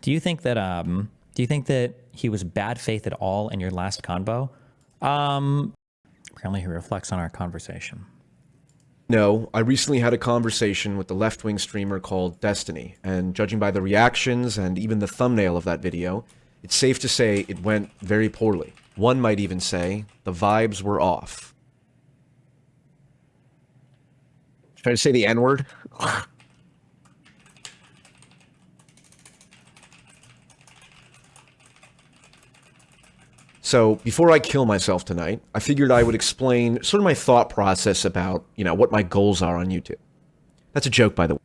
Do you think that he was bad faith at all in your last convo? Apparently he reflects on our conversation. No, I recently had a conversation with the left-wing streamer called Destiny, and judging by the reactions and even the thumbnail of that video, it's safe to say it went very poorly. One might even say the vibes were off. Try to say the N-word? So before I kill myself tonight, I figured I would explain sort of my thought process about, what my goals are on YouTube. That's a joke, by the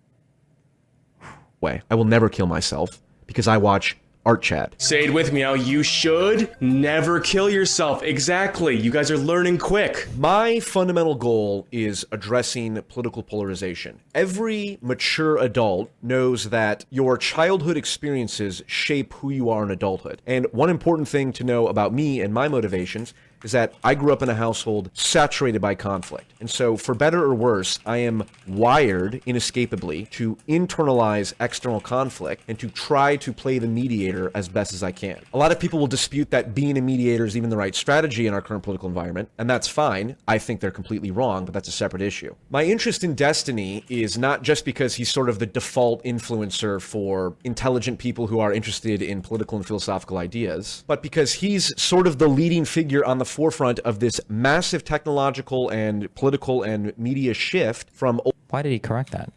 way. I will never kill myself because I watch Art Chat. Say it with me now. You should never kill yourself. Exactly. You guys are learning quick. My fundamental goal is addressing political polarization. Every mature adult knows that your childhood experiences shape who you are in adulthood. And one important thing to know about me and my motivations is that I grew up in a household saturated by conflict. And so, for better or worse, I am wired inescapably to internalize external conflict and to try to play the mediator as best as I can. A lot of people will dispute that being a mediator is even the right strategy in our current political environment, and that's fine. I think they're completely wrong, but that's a separate issue. My interest in Destiny is not just because he's sort of the default influencer for intelligent people who are interested in political and philosophical ideas, but because he's sort of the leading figure on the forefront of this massive technological and political and media shift from... Why did he correct that?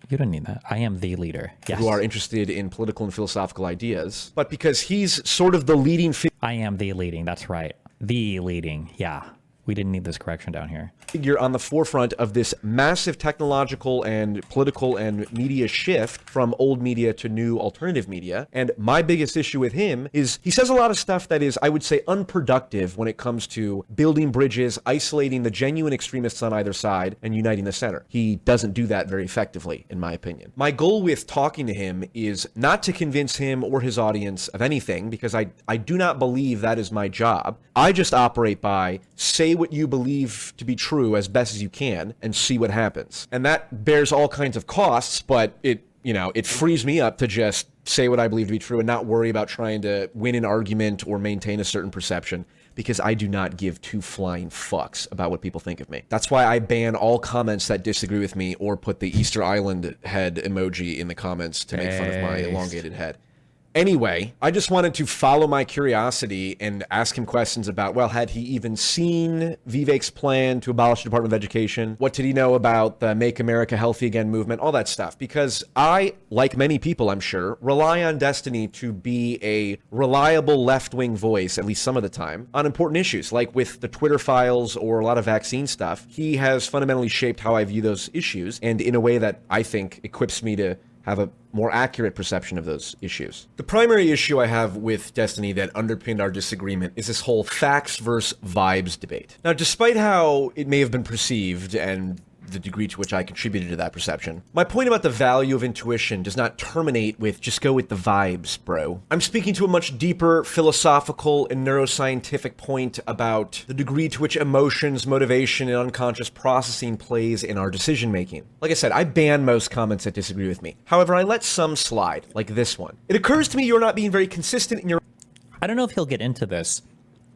You don't need that. I am the leader. Yes. Who are interested in political and philosophical ideas, but because he's sort of the leading I am the leading. That's right. The leading. Yeah. We didn't need this correction down here. Figure on the forefront of this massive technological and political and media shift from old media to new alternative media. And my biggest issue with him is he says a lot of stuff that is, I would say, unproductive when it comes to building bridges, isolating the genuine extremists on either side, and uniting the center. He doesn't do that very effectively, in my opinion. My goal with talking to him is not to convince him or his audience of anything, because I do not believe that is my job. I just operate by say what you believe to be true as best as you can and see what happens. And that bears all kinds of costs, but it frees me up to just say what I believe to be true and not worry about trying to win an argument or maintain a certain perception, because I do not give two flying fucks about what people think of me. That's why I ban all comments that disagree with me or put the Easter Island head emoji in the comments to make fun of my elongated head. Anyway, I just wanted to follow my curiosity and ask him questions about, well, had he even seen Vivek's plan to abolish the Department of Education? What did he know about the Make America Healthy Again movement? All that stuff. Because I, like many people, I'm sure, rely on Destiny to be a reliable left-wing voice, at least some of the time, on important issues, like with the Twitter files or a lot of vaccine stuff. He has fundamentally shaped how I view those issues, and in a way that I think equips me to have a more accurate perception of those issues. The primary issue I have with Destiny that underpinned our disagreement is this whole facts versus vibes debate. Now, despite how it may have been perceived and the degree to which I contributed to that perception, my point about the value of intuition does not terminate with just go with the vibes, bro. I'm speaking to a much deeper philosophical and neuroscientific point about the degree to which emotions, motivation, and unconscious processing plays in our decision making. Like I said, I ban most comments that disagree with me. However, I let some slide, like this one. It occurs to me you're not being very consistent in your... I don't know if he'll get into this,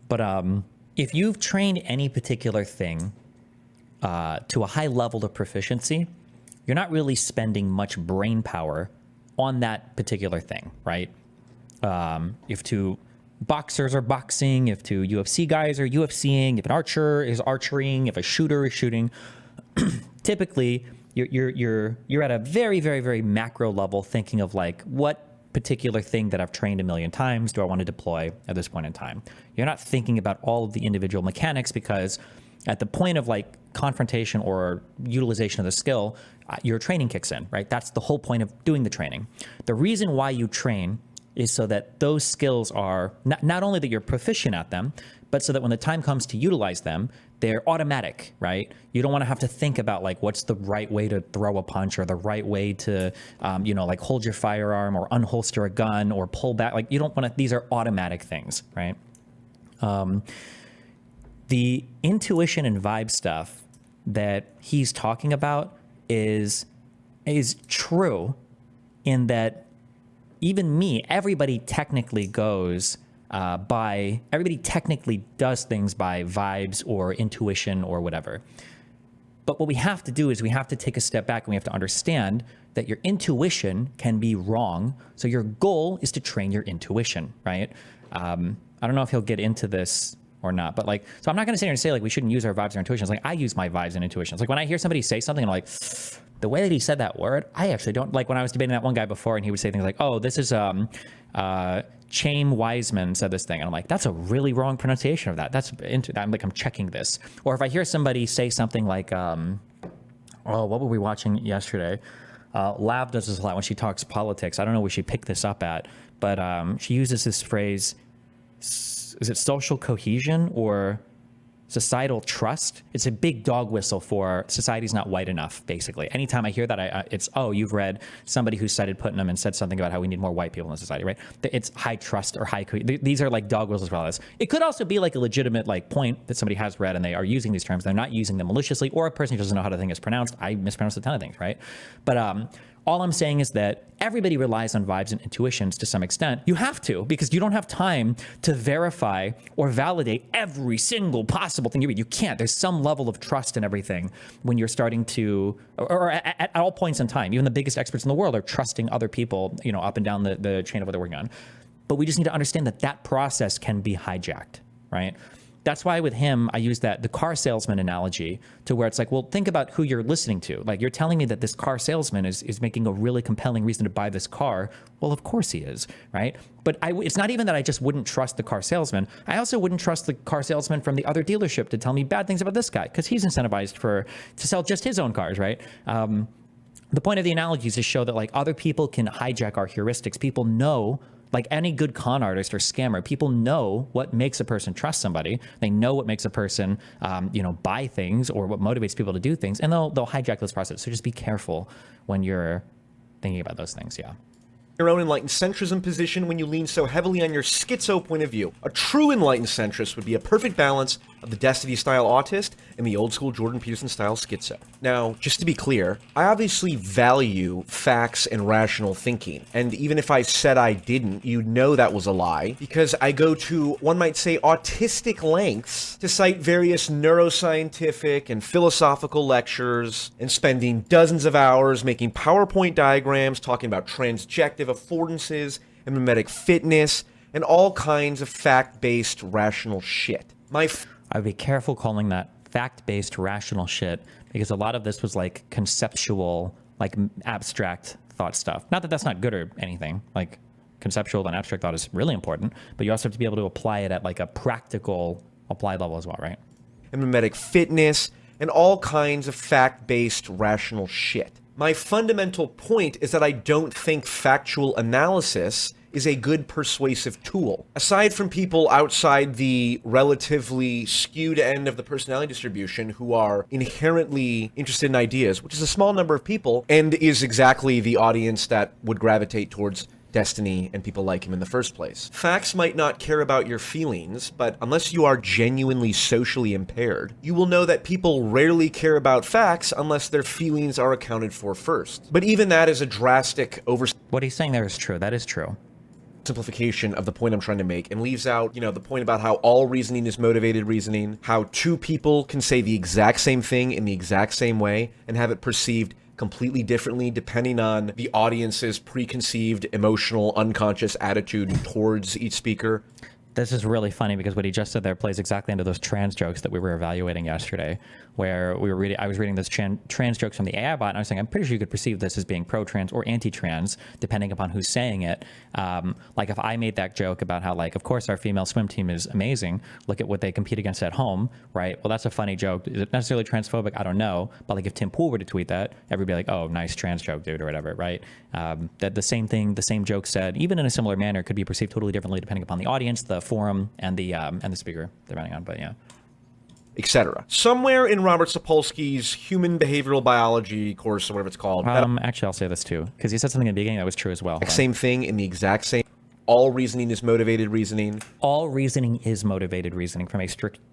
but if you've trained any particular thing to a high level of proficiency, you're not really spending much brain power on that particular thing, right? If two boxers are boxing, if two UFC guys are UFCing, if an archer is archering, if a shooter is shooting, typically you're at a very, very, very macro level thinking of like, what particular thing that I've trained a million times do I want to deploy at this point in time? You're not thinking about all of the individual mechanics, because at the point of like confrontation or utilization of the skill, your training kicks in, right? That's the whole point of doing the training. The reason why you train is so that those skills are not only that you're proficient at them, but so that when the time comes to utilize them, they're automatic, right? You don't want to have to think about like what's the right way to throw a punch or the right way to, like hold your firearm or unholster a gun or pull back. Like you don't want to, these are automatic things, right? The intuition and vibe stuff that he's talking about is true in that even me, everybody technically goes everybody technically does things by vibes or intuition or whatever. But what we have to do is we have to take a step back and we have to understand that your intuition can be wrong. So your goal is to train your intuition, right? I don't know if he'll get into this or not, but like, so I'm not going to sit here and say like we shouldn't use our vibes or intuitions. Like I use my vibes and intuitions. Like when I hear somebody say something, I'm like, the way that he said that word, I actually don't like. When I was debating that one guy before, and he would say things like, "Oh, this is Chaim Wiseman said this thing," and I'm like, "That's a really wrong pronunciation of that." I'm checking this. Or if I hear somebody say something like, "Oh, what were we watching yesterday?" Lav does this a lot when she talks politics. I don't know where she picked this up at, but she uses this phrase. Is it social cohesion or societal trust? It's a big dog whistle for society's not white enough, basically. Anytime I hear that, it's, oh, you've read somebody who cited Putnam and said something about how we need more white people in society, right? It's high trust or these are like dog whistles for all this. It could also be like a legitimate like point that somebody has read and they are using these terms. They're not using them maliciously, or a person who doesn't know how the thing is pronounced. I mispronounce a ton of things, right? But all I'm saying is that everybody relies on vibes and intuitions to some extent. You have to, because you don't have time to verify or validate every single possible thing you read. You can't. There's some level of trust in everything when you're starting to, or at all points in time. Even the biggest experts in the world are trusting other people, up and down the chain of what they're working on. But we just need to understand that that process can be hijacked, right? That's why with him, I use the car salesman analogy to where it's like, well, think about who you're listening to. Like, you're telling me that this car salesman is making a really compelling reason to buy this car. Well, of course he is, right? But it's not even that I just wouldn't trust the car salesman. I also wouldn't trust the car salesman from the other dealership to tell me bad things about this guy, because he's incentivized to sell just his own cars, right? The point of the analogy is to show that like other people can hijack our heuristics. People know, like any good con artist or scammer, people know what makes a person trust somebody. They know what makes a person, buy things, or what motivates people to do things, and they'll hijack those processes. So just be careful when you're thinking about those things. Yeah. Your own enlightened centrism position when you lean so heavily on your schizo point of view. A true enlightened centrist would be a perfect balance of the Destiny-style autist and the old-school Jordan Peterson-style schizo. Now, just to be clear, I obviously value facts and rational thinking, and even if I said I didn't, you'd know that was a lie, because I go to, one might say, autistic lengths to cite various neuroscientific and philosophical lectures, and spending dozens of hours making PowerPoint diagrams talking about transjective affordances and mimetic fitness and all kinds of fact-based rational shit. I'd be careful calling that fact-based rational shit, because a lot of this was like conceptual, like abstract thought stuff. Not that that's not good or anything. Like conceptual and abstract thought is really important, but you also have to be able to apply it at like a practical applied level as well, right? And mimetic fitness and all kinds of fact-based rational shit. My fundamental point is that I don't think factual analysis is a good persuasive tool. Aside from people outside the relatively skewed end of the personality distribution who are inherently interested in ideas, which is a small number of people, and is exactly the audience that would gravitate towards Destiny and people like him in the first place. Facts might not care about your feelings, but unless you are genuinely socially impaired, you will know that people rarely care about facts unless their feelings are accounted for first. But even that is a drastic What he's saying there is true. That is true. Simplification of the point I'm trying to make, and leaves out, the point about how all reasoning is motivated reasoning, how two people can say the exact same thing in the exact same way and have it perceived completely differently depending on the audience's preconceived emotional unconscious attitude towards each speaker. This is really funny because what he just said there plays exactly into those trans jokes that we were evaluating yesterday, where I was reading this trans jokes from the AI bot, and I was saying, I'm pretty sure you could perceive this as being pro-trans or anti-trans, depending upon who's saying it. Like if I made that joke about how, like, of course our female swim team is amazing, look at what they compete against at home, right? Well, that's a funny joke. Is it necessarily transphobic? I don't know. But like if Tim Pool were to tweet that, everybody would be like, oh, nice trans joke, dude, or whatever, right? That the same joke said, even in a similar manner, could be perceived totally differently depending upon the audience, the forum, and the speaker, depending on, but yeah. Etc. Somewhere in Robert Sapolsky's human behavioral biology course, or whatever it's called. Actually, I'll say this too, because he said something in the beginning that was true as well. Same thing in the exact same. all reasoning is motivated reasoning. All reasoning is motivated reasoning from a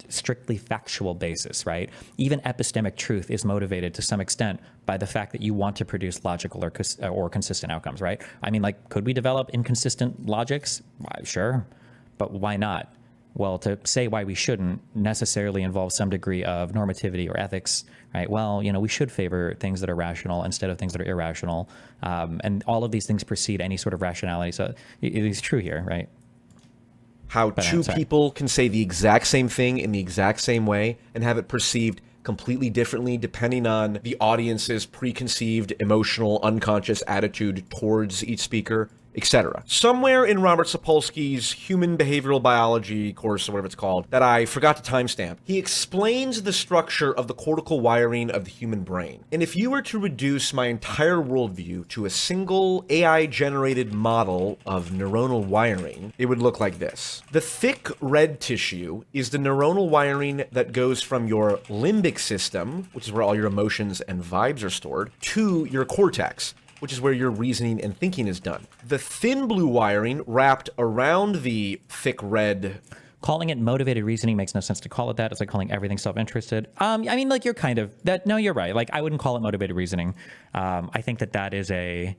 strictly factual basis, right? Even epistemic truth is motivated to some extent by the fact that you want to produce logical or consistent outcomes, right? I mean, like, could we develop inconsistent logics? Sure, but why not? Well, to say why we shouldn't necessarily involves some degree of normativity or ethics, right? Well, we should favor things that are rational instead of things that are irrational. And all of these things precede any sort of rationality. So it is true here, right? How two people can say the exact same thing in the exact same way and have it perceived completely differently depending on the audience's preconceived emotional unconscious attitude towards each speaker, etc. Somewhere in Robert Sapolsky's human behavioral biology course, or whatever it's called, that I forgot to timestamp, he explains the structure of the cortical wiring of the human brain. And if you were to reduce my entire worldview to a single AI-generated model of neuronal wiring, it would look like this. The thick red tissue is the neuronal wiring that goes from your limbic system, which is where all your emotions and vibes are stored, to your cortex, which is where your reasoning and thinking is done. The thin blue wiring wrapped around the thick red. Calling it motivated reasoning makes no sense to call it that. It's like calling everything self-interested. I mean, like, you're kind of that. No, you're right. Like, I wouldn't call it motivated reasoning. I think that is it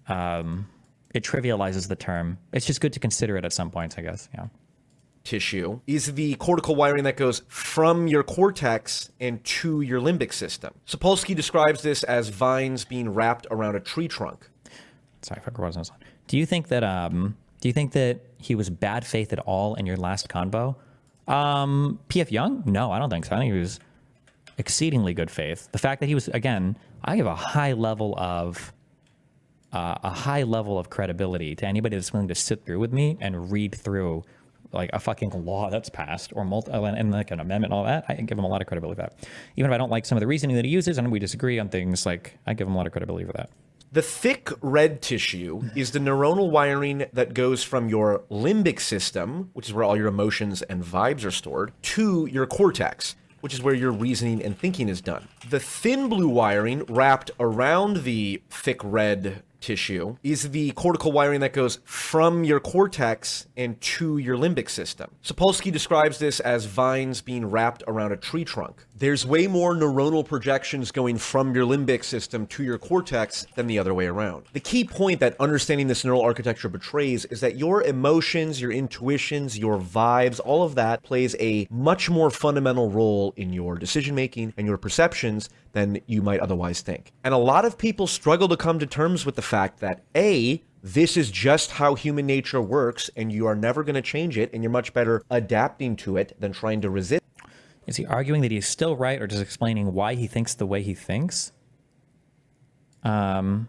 trivializes the term. It's just good to consider it at some points, I guess. Yeah. Tissue is the cortical wiring that goes from your cortex and to your limbic system. Sapolsky describes this as vines being wrapped around a tree trunk. Sorry, I forgot what I was on. Do you think that he was bad faith at all in your last convo? P.F. Jung? No, I don't think so. I think he was exceedingly good faith. The fact that he was, again, I give a high level of credibility to anybody that's willing to sit through with me and read through like a fucking law that's passed or and like an amendment and all that. I give him a lot of credibility for that. Even if I don't like some of the reasoning that he uses and we disagree on things, like, I give him a lot of credibility for that. The thick red tissue is the neuronal wiring that goes from your limbic system, which is where all your emotions and vibes are stored, to your cortex, which is where your reasoning and thinking is done. The thin blue wiring wrapped around the thick red tissue is the cortical wiring that goes from your cortex and to your limbic system. Sapolsky describes this as vines being wrapped around a tree trunk. There's way more neuronal projections going from your limbic system to your cortex than the other way around. The key point that understanding this neural architecture betrays is that your emotions, your intuitions, your vibes, all of that plays a much more fundamental role in your decision making and your perceptions than you might otherwise think. And a lot of people struggle to come to terms with the fact that A, this is just how human nature works and you are never going to change it and you're much better adapting to it than trying to resist. Is he arguing that he's still right or just explaining why he thinks the way he thinks? I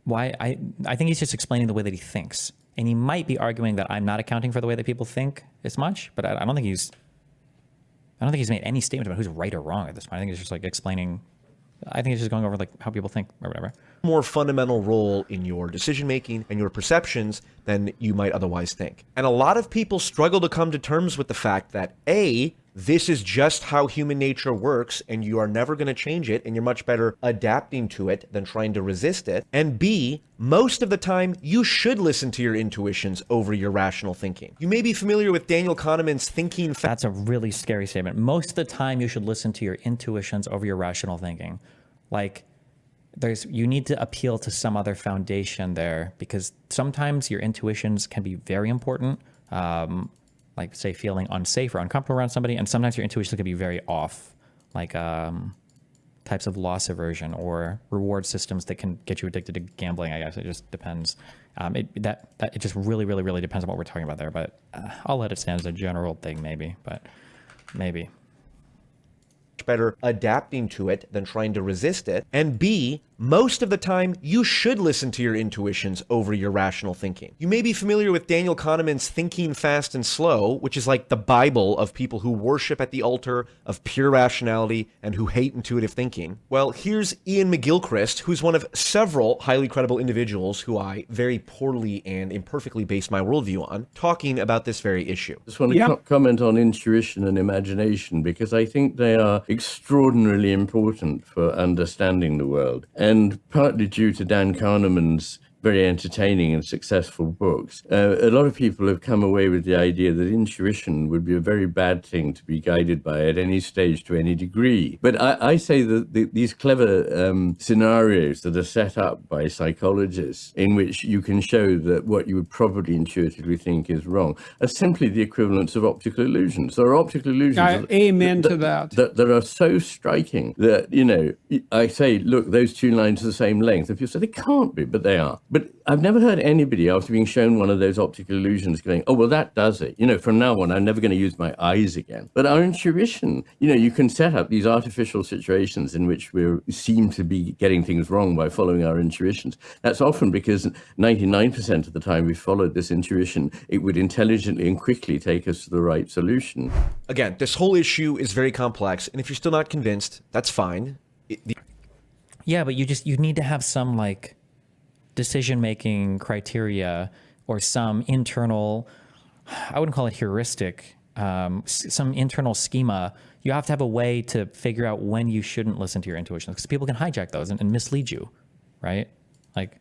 think he's just explaining the way that he thinks. And he might be arguing that I'm not accounting for the way that people think as much, but I don't think he's made any statement about who's right or wrong at this point. I think it's just like explaining. I think it's just going over like how people think or whatever. More fundamental role in your decision making and your perceptions than you might otherwise think. And a lot of people struggle to come to terms with the fact that A, this is just how human nature works and you are never going to change it and you're much better adapting to it than trying to resist it. And B, most of the time you should listen to your intuitions over your rational thinking. You may be familiar with Daniel Kahneman's thinking. That's a really scary statement. Most of the time you should listen to your intuitions over your rational thinking. Like, you need to appeal to some other foundation there, because sometimes your intuitions can be very important. Like, say, feeling unsafe or uncomfortable around somebody, and sometimes your intuitions can be very off, like types of loss aversion or reward systems that can get you addicted to gambling. I guess it just depends. It just really, really, really depends on what we're talking about there. But I'll let it stand as a general thing, maybe. But maybe. Better adapting to it than trying to resist it. And B, most of the time you should listen to your intuitions over your rational thinking. You may be familiar with Daniel Kahneman's Thinking Fast and Slow, which is like the Bible of people who worship at the altar of pure rationality and who hate intuitive thinking. Well, here's Ian McGilchrist, who's one of several highly credible individuals who I very poorly and imperfectly base my worldview on, talking about this very issue. I just want to comment on intuition and imagination, because I think they are extraordinarily important for understanding the world. and partly due to Dan Kahneman's very entertaining and successful books, a lot of people have come away with the idea that intuition would be a very bad thing to be guided by at any stage to any degree. But I say that these clever scenarios that are set up by psychologists in which you can show that what you would probably intuitively think is wrong are simply the equivalents of optical illusions. There are optical illusions amen to that. That are so striking that, you know, I say, look, those two lines are the same length. If you say they can't be, but they are. But I've never heard anybody, after being shown one of those optical illusions, going, oh, well, that does it. You know, from now on, I'm never going to use my eyes again. But our intuition, you know, you can set up these artificial situations in which we seem to be getting things wrong by following our intuitions. That's often because 99% of the time we followed this intuition, it would intelligently and quickly take us to the right solution. Again, this whole issue is very complex, and if you're still not convinced, that's fine. Yeah, but you need to have some like decision-making criteria or some internal, I wouldn't call it heuristic, some internal schema. You have to have a way to figure out when you shouldn't listen to your intuition, because people can hijack those and mislead you, right? Like,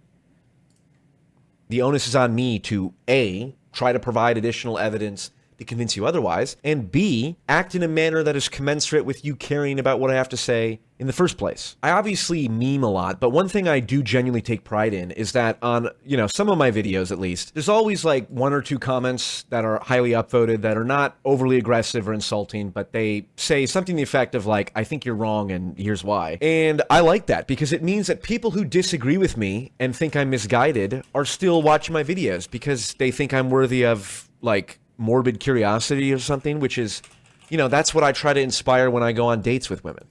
the onus is on me to A, try to provide additional evidence to convince you otherwise, and B, act in a manner that is commensurate with you caring about what I have to say in the first place. I obviously meme a lot, but one thing I do genuinely take pride in is that on, you know, some of my videos at least, there's always like one or two comments that are highly upvoted that are not overly aggressive or insulting, but they say something to the effect of like, I think you're wrong and here's why. And I like that because it means that people who disagree with me and think I'm misguided are still watching my videos because they think I'm worthy of like morbid curiosity or something, which is, you know, that's what I try to inspire when I go on dates with women.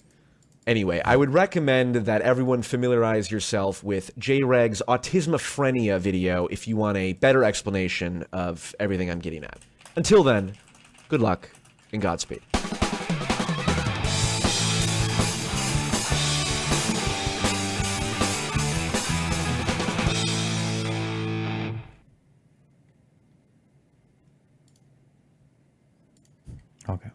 Anyway, I would recommend that everyone familiarize yourself with J-Reg's Autismophrenia video if you want a better explanation of everything I'm getting at. Until then, good luck and Godspeed. okay.